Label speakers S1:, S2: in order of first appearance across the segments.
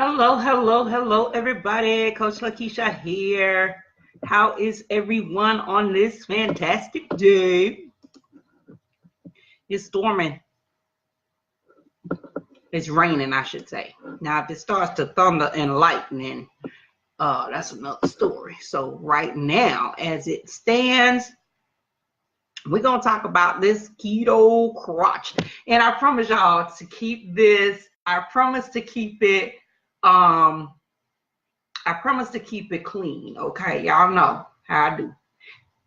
S1: Hello, hello, hello, everybody. Coach LaKesha here. How is everyone on this fantastic day? It's storming. It's raining, I should say. Now, if it starts to thunder and lightning, that's another story. So right now, as it stands, we're going to talk about this keto crotch. And I promise y'all to keep this, I promise to keep it clean, okay? Y'all know how I do,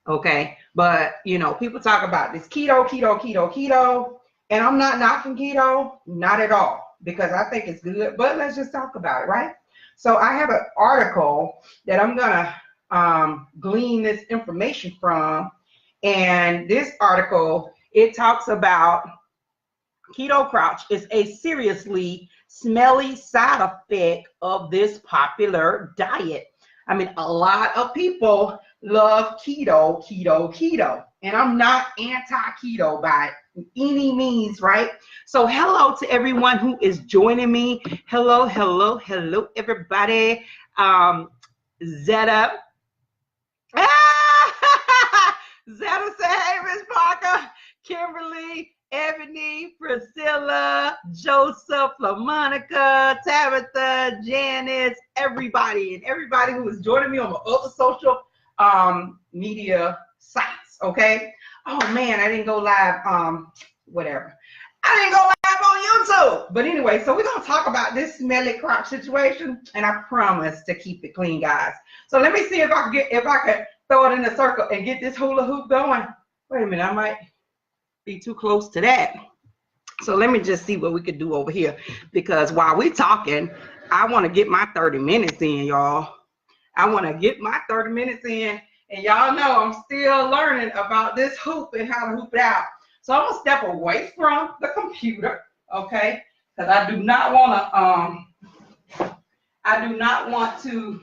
S1: okay? But, people talk about this keto, and I'm not knocking keto, not at all, because I think it's good, but let's just talk about it, right? So I have an article that I'm going to glean this information from, and this article, it talks about keto crotch is a seriously smelly side effect of this popular diet. I mean, a lot of people love keto, and I'm not anti-keto by any means, right? So hello to everyone who is joining me. Hello, everybody. Zeta. Zeta said, hey, Miss Parker, Kimberly, Ebony, Priscilla, Joseph, LaMonica, Tabitha, Janice, everybody, and everybody who is joining me on my other social media sites, okay? Oh, man, I didn't go live, whatever. I didn't go live on YouTube. But anyway, so we're going to talk about this smelly crotch situation, and I promise to keep it clean, guys. So let me see if I can throw it in a circle and get this hula hoop going. Wait a minute, I might be too close to that. So let me just see what we could do over here, because while we're talking, I want to get my 30 minutes in, y'all. I want to get my 30 minutes in, and y'all know I'm still learning about this hoop and how to hoop it out. So I'm gonna step away from the computer, okay? Because I do not want to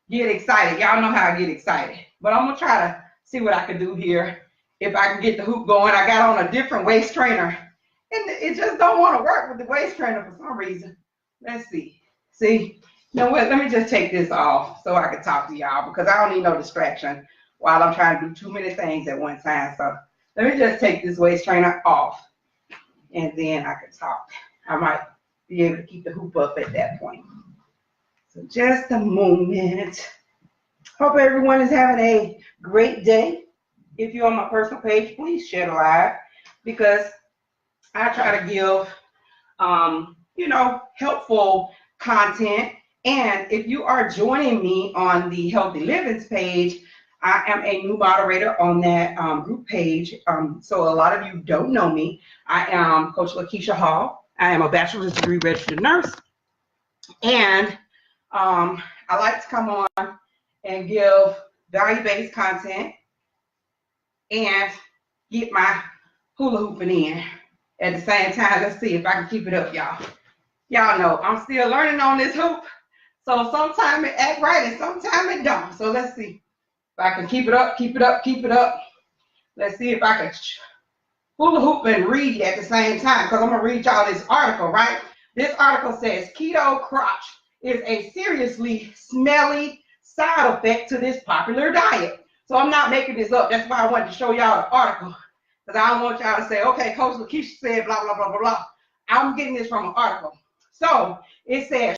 S1: get excited. Y'all know how I get excited. But I'm gonna try to see what I can do here. If I can get the hoop going. I got on a different waist trainer, and it just don't want to work with the waist trainer for some reason. Let's see. See, you know what? Let me just take this off so I can talk to y'all, because I don't need no distraction while I'm trying to do too many things at one time. So let me just take this waist trainer off, and then I can talk. I might be able to keep the hoop up at that point. So just a moment. Hope everyone is having a great day. If you're on my personal page, please share the live, because I try to give, helpful content. And if you are joining me on the Healthy Livings page, I am a new moderator on that group page. So a lot of you don't know me. I am Coach LaKesha Hall. I am a bachelor's degree registered nurse. And I like to come on and give value-based content and get my hula hooping in at the same time. Let's see if I can keep it up, y'all. Y'all know I'm still learning on this hoop. So sometimes it act right and sometimes it don't. So let's see if I can keep it up. Let's see if I can hula hoop and read at the same time, because I'm going to read y'all this article, right? This article says keto crotch is a seriously smelly side effect to this popular diet. So I'm not making this up. That's why I wanted to show y'all the article, because I don't want y'all to say, okay, Coach LaKesha said blah, blah, blah, blah, blah. I'm getting this from an article. So it says